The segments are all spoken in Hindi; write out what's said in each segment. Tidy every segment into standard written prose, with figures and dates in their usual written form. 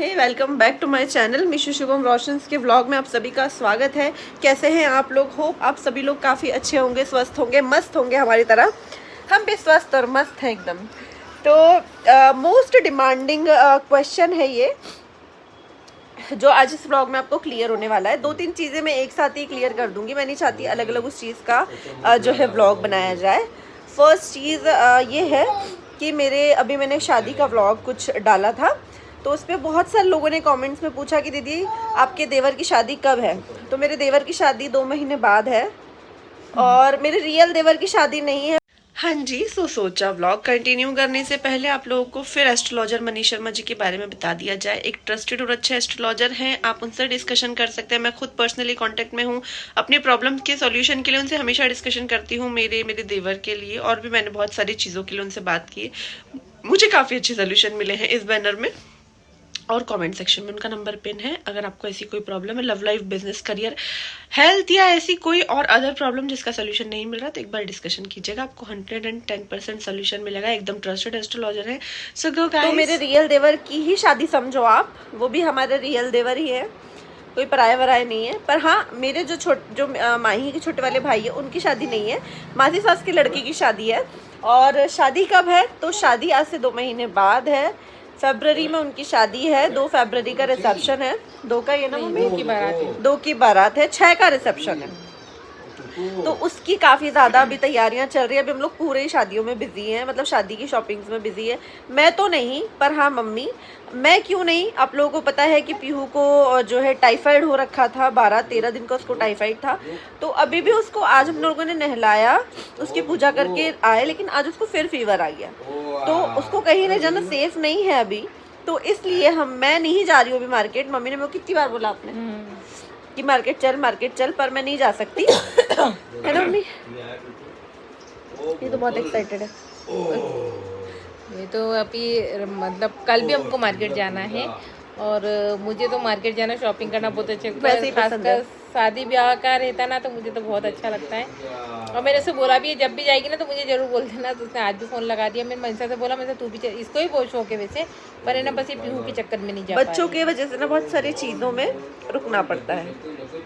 Hey welcome back to my channel Mishu Shubham रोशंस के व्लॉग में आप सभी का स्वागत है। कैसे हैं आप लोग? होप आप सभी लोग काफ़ी अच्छे होंगे, स्वस्थ होंगे, मस्त होंगे हमारी तरह। हम भी स्वस्थ और मस्त हैं एकदम। तो मोस्ट डिमांडिंग क्वेश्चन है ये जो आज इस व्लॉग में आपको क्लियर होने वाला है। 2-3 चीज़ें मैं एक साथ ही क्लियर कर दूंगी। मैं नहीं चाहती अलग अलग उस चीज़ का जो है व्लॉग बनाया जाए। फर्स्ट चीज़ ये है कि मैंने शादी का व्लॉग कुछ डाला था, तो उस पर बहुत सारे लोगों ने कमेंट्स में पूछा कि दीदी आपके देवर की शादी कब है। तो मेरे देवर की शादी 2 महीने बाद है और मेरे रियल देवर की शादी नहीं है। हाँ जी, सोचा व्लॉग कंटिन्यू करने से पहले आप लोगों को फिर एस्ट्रोलॉजर मनीष शर्मा जी के बारे में बता दिया जाए। एक ट्रस्टेड और अच्छे एस्ट्रोलॉजर हैं, आप उनसे डिस्कशन कर सकते हैं। मैं खुद पर्सनली कांटेक्ट में हूँ। अपनी प्रॉब्लम के सॉल्यूशन के लिए उनसे हमेशा डिस्कशन करती हूँ, मेरे देवर के लिए, और भी मैंने बहुत सारी चीज़ों के लिए उनसे बात की। मुझे काफ़ी अच्छे सोल्यूशन मिले हैं इस बैनर में, और कमेंट सेक्शन में उनका नंबर पिन है। अगर आपको ऐसी कोई प्रॉब्लम है, love life, business, career, health या ऐसी कोई और अदर प्रॉब्लम जिसका सोल्यूशन नहीं मिल रहा, तो एक बार डिस्कशन कीजिएगा, आपको 110% सोल्यूशन मिलेगा। एकदम ट्रस्टेड एस्ट्रोलॉजर है। सो गो गाइस। तो मेरे रियल देवर की ही शादी समझो आप, वो भी हमारे रियल देवर ही है, कोई पराया वराया नहीं है। पर हाँ, मेरे जो माही के छोटे वाले भाई है उनकी शादी नहीं है, मासी सास के लड़के की शादी है। और शादी कब है? तो शादी आज से 2 महीने बाद है, फरवरी में उनकी शादी है। 2 फरवरी का रिसेप्शन है। 2 का ये ना मम्मी? 2 की बारात है। 2 की बारात है, 6 का रिसेप्शन है। तो उसकी काफ़ी ज़्यादा अभी तैयारियां चल रही है। अभी हम लोग पूरे शादियों में बिजी हैं, मतलब शादी की शॉपिंग्स में बिजी है। मैं तो नहीं, पर हाँ मम्मी। मैं क्यों नहीं, आप लोगों को पता है कि पीहू को जो है टाइफाइड हो रखा था, 12-13 दिन का उसको टाइफाइड था। तो अभी भी उसको आज हम लोगों ने नहलाया, उसकी पूजा करके आए, लेकिन आज उसको फिर फीवर आ गया। तो उसको कहीं ले जाना सेफ नहीं है अभी, तो इसलिए मैं नहीं जा रही हूँ अभी मार्केट। मम्मी ने मेरे को कितनी बार बोला आपने कि मार्केट चल, पर मैं नहीं जा सकती है ना मम्मी? ये तो बहुत एक्साइटेड है। ये तो अभी मतलब कल भी हमको मार्केट जाना है, और मुझे तो मार्केट जाना, शॉपिंग करना बहुत अच्छा लगता है। खासकर शादी ब्याह का रहता ना, तो मुझे तो बहुत अच्छा लगता है। और मैंने उसे बोला भी है, जब भी जाएगी ना तो मुझे जरूर बोल देना। तो उसने आज भी फ़ोन लगा दिया। मैंने मनसा से बोला, मैं तू भी इसको ही बहुत शौक है वैसे, पर है ना बस ये पीहू के चक्कर में नहीं जा, बच्चों की वजह से ना बहुत सारी चीज़ों में रुकना पड़ता है।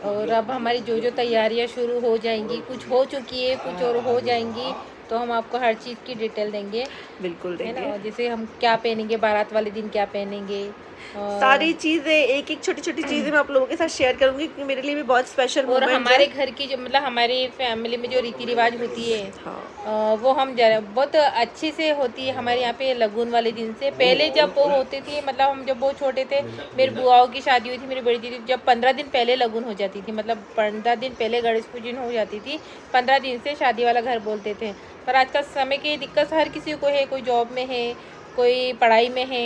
और अब हमारी जो तैयारियां शुरू हो जाएंगी, कुछ हो चुकी है, कुछ और हो जाएंगी, तो हम आपको हर चीज़ की डिटेल देंगे। बिल्कुल देंगे, है ना। जैसे हम क्या पहनेंगे, बारात वाले दिन क्या पहनेंगे, सारी चीजें, एक छोटी छोटी चीजें मैं आप लोगों के साथ शेयर करूंगी, क्योंकि मेरे लिए भी बहुत स्पेशल और हमारे घर की जो मतलब हमारी फैमिली में जो रीति रिवाज होती है, हाँ। वो हम बहुत अच्छे से होती है हमारे यहाँ पे। लगन वाले दिन से पहले जब वो होती थी, मतलब हम जब बहुत छोटे थे, मेरी बुआओं की शादी हुई थी, मेरी बड़ी दीदी, जब 15 दिन पहले लगन हो जाती थी, मतलब 15 दिन पहले गणेश पूजन हो जाती थी, 15 दिन से शादी वाला घर बोलते थे। पर आज का समय की दिक्कत हर किसी को है, कोई जॉब में है, कोई पढ़ाई में है,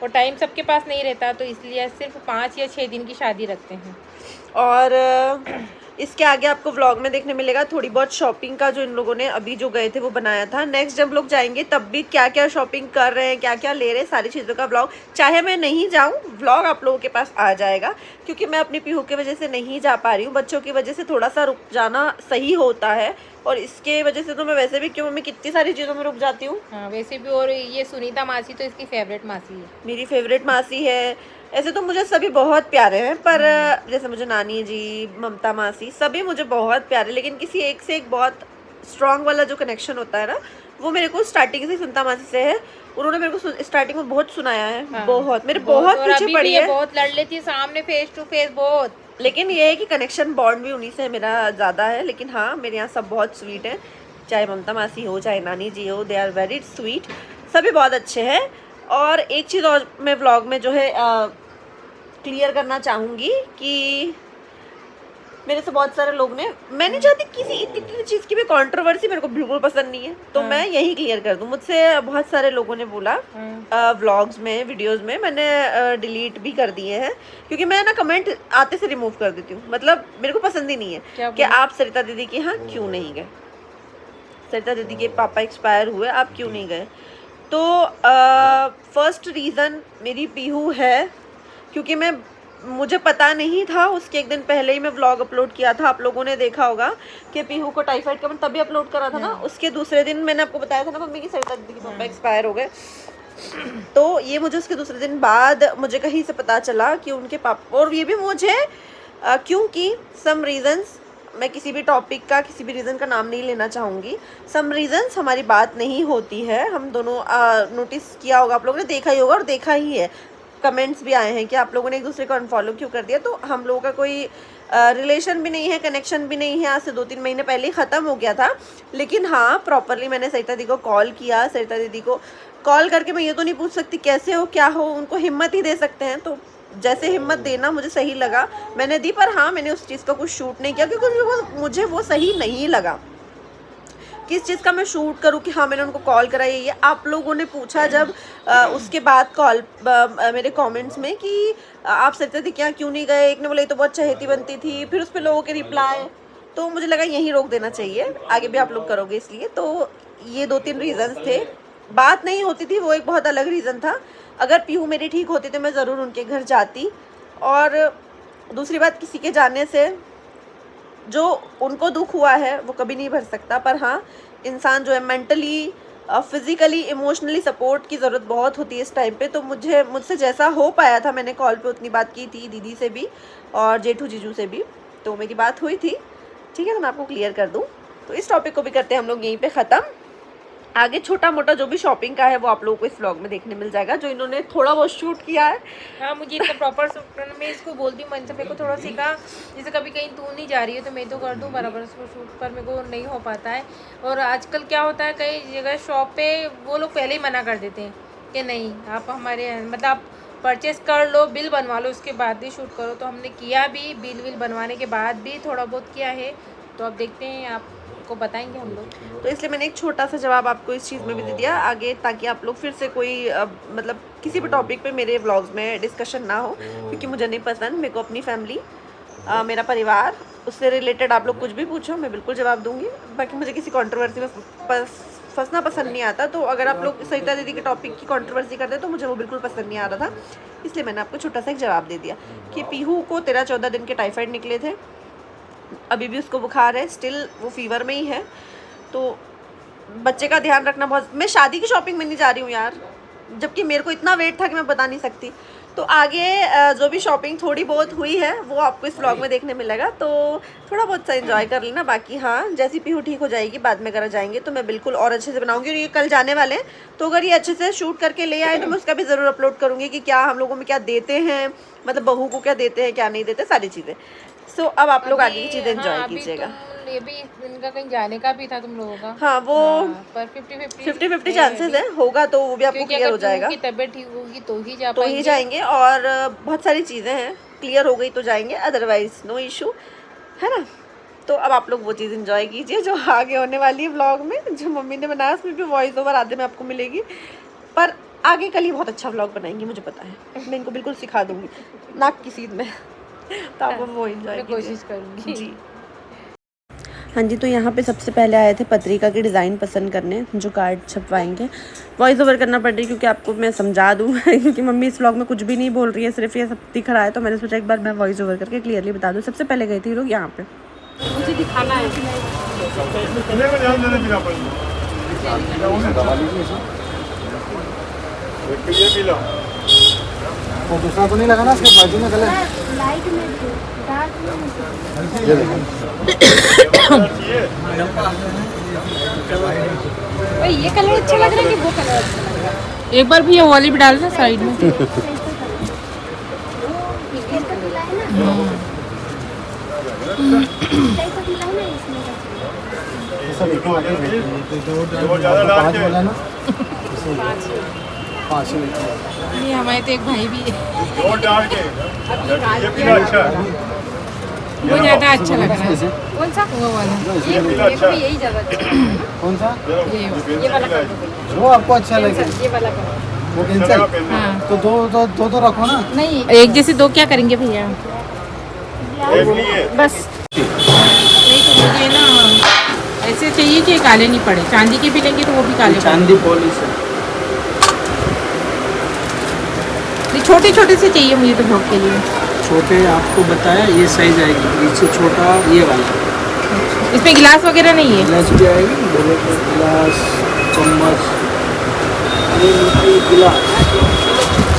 और टाइम सबके पास नहीं रहता, तो इसलिए सिर्फ 5 या 6 दिन की शादी रखते हैं। और इसके आगे आपको व्लॉग में देखने मिलेगा थोड़ी बहुत शॉपिंग का, जो इन लोगों ने अभी जो गए थे वो बनाया था। नेक्स्ट जब लोग जाएंगे तब भी क्या क्या शॉपिंग कर रहे हैं, क्या क्या ले रहे हैं, सारी चीज़ों का व्लॉग, चाहे मैं नहीं जाऊं, व्लॉग आप लोगों के पास आ जाएगा। क्योंकि मैं अपनी पीहू की वजह से नहीं जा पा रही हूँ, बच्चों की वजह से थोड़ा सा रुक जाना सही होता है, और इसके वजह से तो मैं वैसे भी, क्यों मम्मी, कितनी सारी चीज़ों में रुक जाती हूँ। हाँ वैसे भी। और ये सुनीता मासी तो इसकी फेवरेट मासी है, मेरी फेवरेट मासी है। ऐसे तो मुझे सभी बहुत प्यारे हैं, पर जैसे मुझे नानी जी, ममता मासी, सभी मुझे बहुत प्यारे, लेकिन किसी एक से एक बहुत स्ट्रॉन्ग वाला जो कनेक्शन होता है ना, वो मेरे को स्टार्टिंग से सुनीता मासी से है। उन्होंने मेरे को स्टार्टिंग में बहुत सुनाया है। हाँ, बहुत मेरे बहुत पीछे पड़ी है, बहुत लड़ लेती है सामने फेस टू फेस बहुत। लेकिन ये है कि कनेक्शन बॉन्ड भी उन्हीं से मेरा ज़्यादा है। लेकिन हाँ, मेरे यहाँ सब बहुत स्वीट है, चाहे ममता मासी हो, चाहे नानी जी हो, दे आर वेरी स्वीट, सभी बहुत अच्छे हैं। और एक चीज़ और मैं व्लॉग में जो है क्लियर करना चाहूँगी कि मेरे से बहुत सारे लोग ने, मैं नहीं चाहती किसी इतनी चीज़ की भी कंट्रोवर्सी, मेरे को बिल्कुल पसंद नहीं है, तो मैं यही क्लियर कर दूँ। मुझसे बहुत सारे लोगों ने बोला व्लॉग्स में, वीडियोस में, मैंने डिलीट भी कर दिए हैं, क्योंकि मैं ना कमेंट आते से रिमूव कर देती हूँ। मतलब मेरे को पसंद ही नहीं है कि आप सरिता दीदी के यहाँ क्यों नहीं गए, सरिता दीदी के पापा एक्सपायर हुए, आप क्यों नहीं गए। तो फर्स्ट रीज़न मेरी पीहू है, क्योंकि मुझे पता नहीं था, उसके एक दिन पहले ही मैं व्लॉग अपलोड किया था, आप लोगों ने देखा होगा कि पीहू को टाइफाइड का, मैं तभी अपलोड करा था ना। उसके दूसरे दिन मैंने आपको बताया था ना मम्मी की सरिता दीदी के पापा एक्सपायर हो गए, तो ये मुझे उसके दूसरे दिन बाद मुझे कहीं से पता चला कि उनके पापा, और ये भी मुझे क्योंकि सम रीज़न्स, मैं किसी भी टॉपिक का किसी भी रीज़न का नाम नहीं लेना चाहूँगी, सम रीज़न्स हमारी बात नहीं होती है। हम दोनों नोटिस किया होगा, आप लोगों ने देखा ही होगा और देखा ही है, कमेंट्स भी आए हैं कि आप लोगों ने एक दूसरे को अनफॉलो क्यों कर दिया। तो हम लोगों का कोई रिलेशन भी नहीं है, कनेक्शन भी नहीं है, आज से 2-3 महीने पहले ही ख़त्म हो गया था। लेकिन हाँ, प्रॉपरली मैंने सरिता दीदी को कॉल किया। सरिता दीदी को कॉल करके मैं ये तो नहीं पूछ सकती कैसे हो क्या हो, उनको हिम्मत ही दे सकते हैं, तो जैसे हिम्मत देना मुझे सही लगा मैंने दी। पर हाँ, मैंने उस चीज़ का कुछ शूट नहीं किया क्योंकि मुझे वो सही नहीं लगा। किस चीज़ का मैं शूट करूँ कि हाँ मैंने उनको कॉल करा, ये आप लोगों ने पूछा जब उसके बाद कॉल मेरे कमेंट्स में कि आप सरिता दी क्या क्यों नहीं गए, एक ने बोला ये तो बहुत चहेती बनती थी, फिर उस पर लोगों के रिप्लाई, तो मुझे लगा यहीं रोक देना चाहिए, आगे भी आप लोग करोगे इसलिए। तो ये 2-3 रीज़न्स थे। बात नहीं होती थी वो एक बहुत अलग रीज़न था। अगर पीहू मेरी ठीक होती तो मैं ज़रूर उनके घर जाती। और दूसरी बात, किसी के जाने से जो उनको दुख हुआ है वो कभी नहीं भर सकता, पर हाँ इंसान जो है मेंटली, फिज़िकली, इमोशनली सपोर्ट की ज़रूरत बहुत होती है इस टाइम पे। तो मुझसे जैसा हो पाया था, मैंने कॉल पे उतनी बात की थी दीदी से भी और जेठू जीजू से भी, तो मेरी बात हुई थी। ठीक है, तो मैं आपको क्लियर कर दूँ। तो इस टॉपिक को भी करते हैं हम लोग यहीं पे ख़त्म। आगे छोटा मोटा जो भी शॉपिंग का है वो आप लोगों को इस व्लॉग में देखने मिल जाएगा, जो इन्होंने थोड़ा बहुत शूट किया है। हाँ, मुझे इतना प्रॉपर शूट, मैं इसको बोलती हूँ मन से, मेरे को थोड़ा सीखा, जैसे कभी कहीं तू नहीं जा रही है तो मैं तो कर दूँ बराबर इसको शूट, पर मेरे को नहीं हो पाता है। और आजकल क्या होता है, कई जगह शॉप पे वो लोग पहले ही मना कर देते हैं कि नहीं आप हमारे मतलब आप परचेस कर लो, बिल बनवा लो, उसके बाद ही शूट करो। तो हमने किया भी, बिल बनवाने के बाद भी थोड़ा बहुत किया है, तो अब देखते हैं, आपको बताएंगे हम लोग। तो इसलिए मैंने एक छोटा सा जवाब आपको इस चीज़ में भी दे दिया आगे, ताकि आप लोग फिर से कोई मतलब किसी भी टॉपिक पे मेरे व्लॉग्स में डिस्कशन ना हो, क्योंकि मुझे नहीं पसंद। मेरे को अपनी फैमिली, मेरा परिवार, उससे रिलेटेड आप लोग कुछ भी पूछो मैं बिल्कुल जवाब दूंगी। बाकी मुझे किसी कंट्रोवर्सी में फंसना पसंद नहीं आता। तो अगर आप लोग सरिता दीदी के टॉपिक की कंट्रोवर्सी करते तो मुझे वो बिल्कुल पसंद नहीं आ रहा था, इसलिए मैंने आपको छोटा सा एक जवाब दे दिया कि पीहू को 13-14 दिन के टाइफाइड निकले थे, अभी भी उसको बुखार है, स्टिल वो फीवर में ही है। तो बच्चे का ध्यान रखना बहुत। मैं शादी की शॉपिंग में नहीं जा रही हूँ यार, जबकि मेरे को इतना वेट था कि मैं बता नहीं सकती। तो आगे जो भी शॉपिंग थोड़ी बहुत हुई है वो आपको इस व्लॉग में देखने मिलेगा, तो थोड़ा बहुत सा एंजॉय कर लेना। बाकी हाँ, जैसी पीहू ठीक हो जाएगी बाद में करा जाएंगे तो मैं बिल्कुल और अच्छे से बनाऊंगी। और ये कल जाने वाले हैं, तो अगर ये अच्छे से शूट करके ले आए तो मैं उसका भी ज़रूर अपलोड करूँगी कि क्या हम लोगों में क्या देते हैं, मतलब बहू को क्या देते हैं क्या नहीं देते, सारी चीज़ें। सो अब आप लोग आगे की चीज़ें एंजॉय कीजिएगा। ये भी इनका कहीं जाने का भी था तुम लोगों का। हाँ, वो पर 50-50 चांसेस है, होगा तो वो भी आपको क्लियर हो जाएगा। की तबीयत ठीक होगी तो ही जा तो ही जाएंगे, और बहुत सारी चीज़ें हैं, क्लियर हो गई तो जाएंगे, अदरवाइज नो इशू, है ना। तो अब आप लोग वो चीज़ एंजॉय कीजिए जो आगे होने वाली है व्लॉग में, जो मम्मी ने बनाया उसमें भी वॉइस ओवर आधे में आपको मिलेगी। पर आगे कल ही बहुत अच्छा व्लॉग बनाएंगी, मुझे पता है, मैं इनको बिल्कुल सिखा दूँगी नाक की सीध में। तो आप वो एंजॉय कोशिश करूँगी जी। हाँ जी, तो यहाँ पे सबसे पहले आए थे पत्रिका के डिज़ाइन पसंद करने, जो कार्ड छपवाएंगे। वॉइस ओवर करना पड़ रही है क्योंकि आपको मैं समझा दूँ क्योंकि मम्मी इस व्लॉग में कुछ भी नहीं बोल रही है, सिर्फ ये सब दिख रहा है, तो मैंने सोचा एक बार मैं वॉइस ओवर करके क्लियरली बता दूँ। सबसे पहले गए थे लोग यहाँ पे, मुझे दिखाना है। वो दूसरा तो नहीं लगा ना इसके बाजू में कलर? लाइट में डार्क में। ये देखो ये कलर अच्छा लग रहा है कि वो कलर अच्छा लग रहा है? एक बार भी ये वाली भी डाल दो साइड में। ऐसा देखो आगे पाँच वाला ना, 5 ये हमारे तो एक भाई भी है, वो ज़्यादा अच्छा लग रहा है। कौन सा? वो वाला। यही ज़्यादा कौन सा? ये वाला कर दो। जो आपको अच्छा लगे ये वाला कर वो कैंसिल। हाँ। तो दो रखो ना। नहीं, एक जैसे दो क्या करेंगे भैया? बस नहीं तो मुझे ना ऐसे चाहिए कि काले नहीं पड़े। चांदी के भी लेंगे तो वो भी काले चांदी पॉलिश है। नहीं, छोटे छोटे से चाहिए मुझे तो भोग के लिए। छोटे आपको बताया ये साइज आएगी, इससे छोटा ये वाला। इसमें गिलास वगैरह नहीं है? गिलास भी आएगी, गिलास, चम्मच, ये मिठाई गिलास।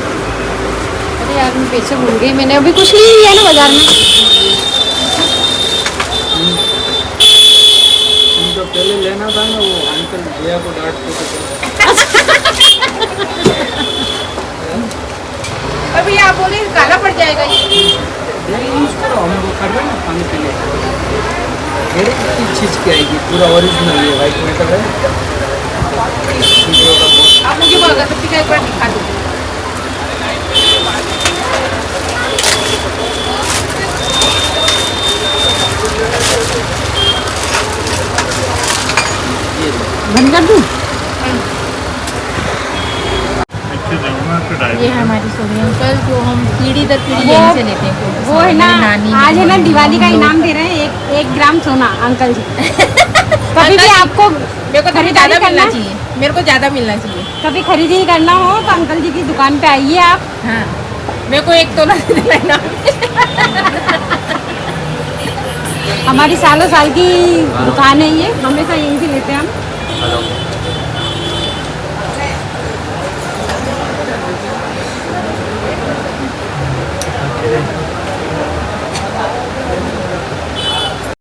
अरे यार मैं पैसे भूल गई, मैंने अभी कुछ नहीं लिया ना बाजार में। जो पहले लेना था ना वो अंकल भैया को डांटते थे। अभी आप बोले काला पड़ जाएगा ये। नहीं यूज़ करो, हम वो कर रहे हैं ना खाने के लिए। मेरे कितनी चीज़ की आएगी, पूरा ओरिजिनल ये वाइट मेटल है। आप मुझे वो अगरबत्ती का एक बार दिखा दो। बंद कर दूँ? ये है हमारी सोनी अंकल जो हम पीढ़ी दर पीढ़ी वो- यहीं से लेते हैं। वो है ना, नानी आज है ना दिवाली का इनाम दे रहे हैं, 1 ग्राम सोना अंकल जी। कभी भी आपको मेरे को थोड़ी खरीदारी ज़्यादा मिलना करना, चाहिए, मेरे को ज़्यादा मिलना चाहिए। कभी खरीदी करना हो तो अंकल जी की दुकान पे आइए आप। हाँ मेरे को 1 तोला देना। हमारी सालों साल की दुकान है ये, हमेशा यहीं से लेते हैं हम।